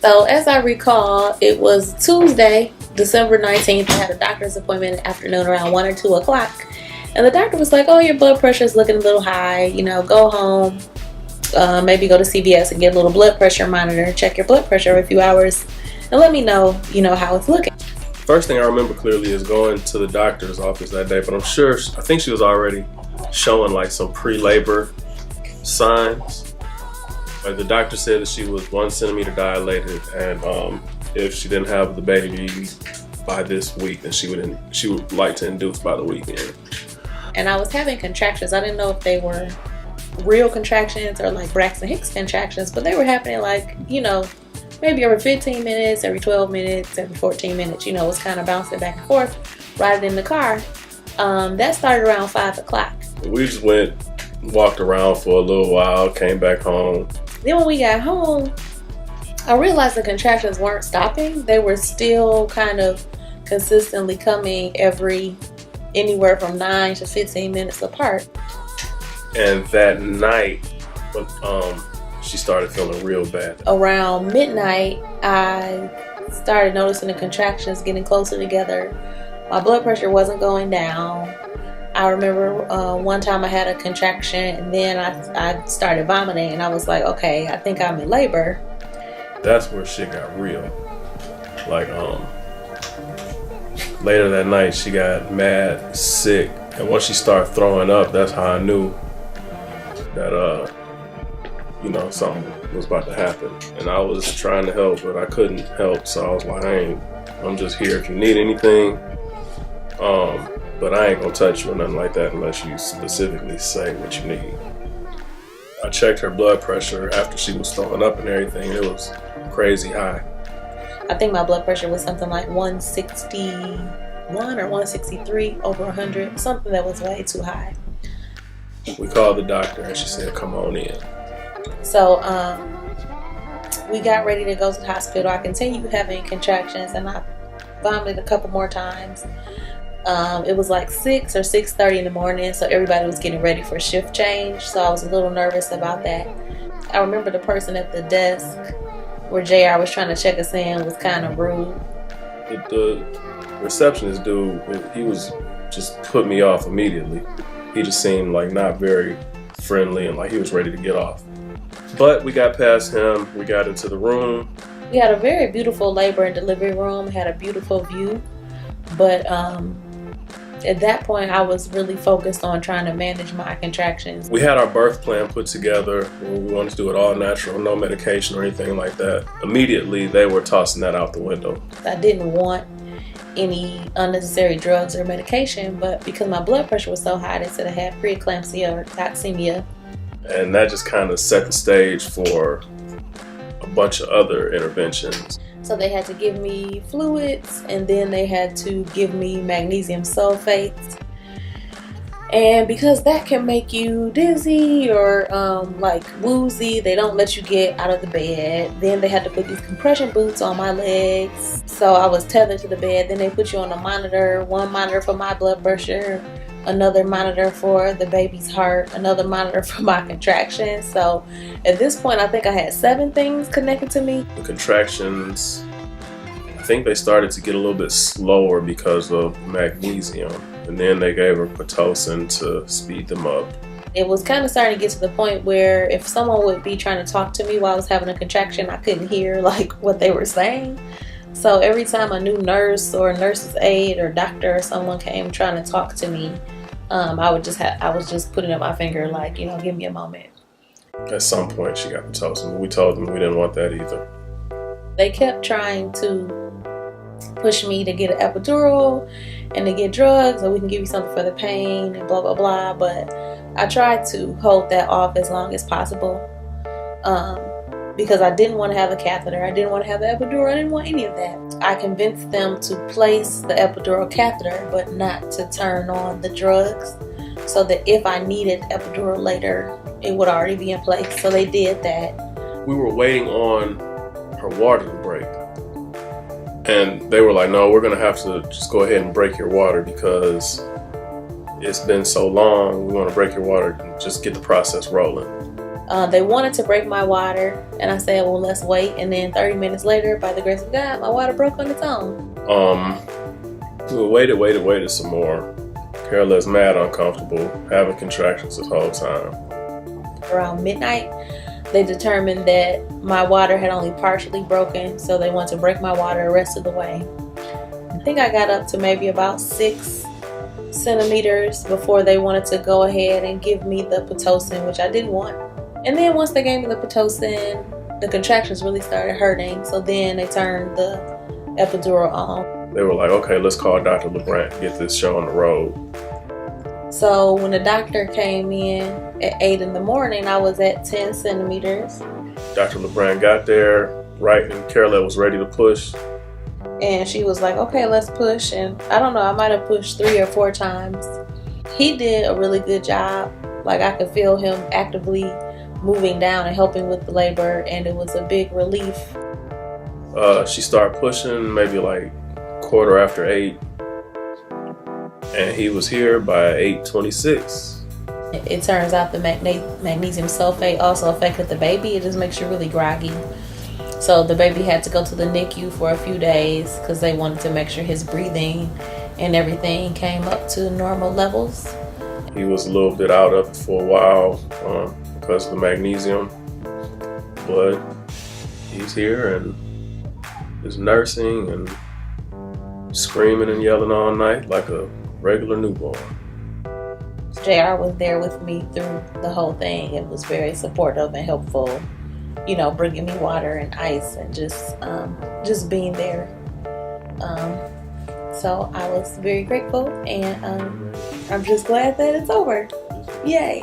So as I recall, it was Tuesday, December 19th. I had a doctor's appointment in the afternoon around 1 or 2 o'clock. And the doctor was like, oh, your blood pressure is looking a little high. You know, go home, maybe go to CVS and get a little blood pressure monitor, check your blood pressure every few hours, and let me know, how it's looking. First thing I remember clearly is going to the doctor's office that day, but I think she was already showing like some pre-labor signs. Like the doctor said that she was 1 centimeter dilated, and if she didn't have the baby by this week, then she would like to induce by the weekend. And I was having contractions. I didn't know if they were real contractions or like Braxton Hicks contractions, but they were happening like, maybe every 15 minutes, every 12 minutes, every 14 minutes, it was kind of bouncing back and forth, riding in the car. That started around 5 o'clock. We just walked around for a little while, came back home. Then when we got home, I realized the contractions weren't stopping. They were still kind of consistently coming anywhere from 9 to 15 minutes apart. And that night, she started feeling real bad. Around midnight, I started noticing the contractions getting closer together. My blood pressure wasn't going down. I remember one time I had a contraction, and then I started vomiting, and I was like, okay, I think I'm in labor. That's where shit got real. Like, later that night, she got mad, sick, and once she started throwing up, that's how I knew that, something was about to happen. And I was trying to help, but I couldn't help, so I was like, I'm just here if you need anything, but I ain't gonna touch you or nothing like that unless you specifically say what you need. I checked her blood pressure after she was throwing up and everything, and it was crazy high. I think my blood pressure was something like 161 or 163 over 100, something that was way too high. We called the doctor and she said, come on in. So we got ready to go to the hospital. I continued having contractions and I vomited a couple more times. It was like 6 or 6:30 in the morning, so everybody was getting ready for shift change, so I was a little nervous about that. I remember the person at the desk where JR was trying to check us in was kind of rude. The receptionist dude, he was just put me off immediately. He just seemed like not very friendly and like he was ready to get off. But we got past him, we got into the room. We had a very beautiful labor and delivery room, had a beautiful view, but at that point I was really focused on trying to manage my contractions. We had our birth plan put together. We wanted to do it all natural, no medication or anything like that. Immediately they were tossing that out the window. I didn't want any unnecessary drugs or medication, but because my blood pressure was so high, they said I had preeclampsia or toxemia. And that just kind of set the stage for a bunch of other interventions. So they had to give me fluids, and then they had to give me magnesium sulfate. And because that can make you dizzy or like woozy, they don't let you get out of the bed. Then they had to put these compression boots on my legs. So I was tethered to the bed. Then they put you on a monitor, one monitor for my blood pressure, another monitor for the baby's heart, another monitor for my contractions. So at this point, I think I had 7 things connected to me. The contractions, I think they started to get a little bit slower because of magnesium. And then they gave her Pitocin to speed them up. It was kind of starting to get to the point where if someone would be trying to talk to me while I was having a contraction, I couldn't hear like what they were saying. So every time a new nurse or a nurse's aide or doctor or someone came trying to talk to me, I was just putting up my finger like, give me a moment. At some point she got Pitocin, but we told them we didn't want that either. They kept trying to push me to get an epidural and to get drugs, or we can give you something for the pain and blah blah blah, but I tried to hold that off as long as possible because I didn't want to have a catheter, I didn't want to have the epidural, I didn't want any of that. I convinced them to place the epidural catheter but not to turn on the drugs, so that if I needed epidural later it would already be in place. So they did that. We were waiting on her water to break. And they were like, no, we're going to have to just go ahead and break your water because it's been so long. We want to break your water and just get the process rolling. They wanted to break my water, and I said, well, let's wait. And then 30 minutes later, by the grace of God, my water broke on its own. We waited some more. Carola's mad uncomfortable, having contractions this whole time. Around midnight, they determined that my water had only partially broken, so they wanted to break my water the rest of the way. I think I got up to maybe about 6 centimeters before they wanted to go ahead and give me the Pitocin, which I didn't want. And then once they gave me the Pitocin, the contractions really started hurting, so then they turned the epidural on. They were like, okay, let's call Dr. LeBrant, get this show on the road. So when the doctor came in at 8 in the morning, I was at 10 centimeters. Dr. LeBrant got there, right, and Carola was ready to push. And she was like, okay, let's push. And I don't know, I might have pushed 3 or 4 times. He did a really good job. Like, I could feel him actively moving down and helping with the labor, and it was a big relief. She started pushing maybe like 8:15. And he was here by 8:26. It turns out the magnesium sulfate also affected the baby. It just makes you really groggy. So the baby had to go to the NICU for a few days because they wanted to make sure his breathing and everything came up to normal levels. He was a little bit out of it for a while because of the magnesium. But he's here and is nursing and screaming and yelling all night like a regular newborn. JR was there with me through the whole thing and was very supportive and helpful, you know, bringing me water and ice and just being there. So I was very grateful, and I'm just glad that it's over. Yay.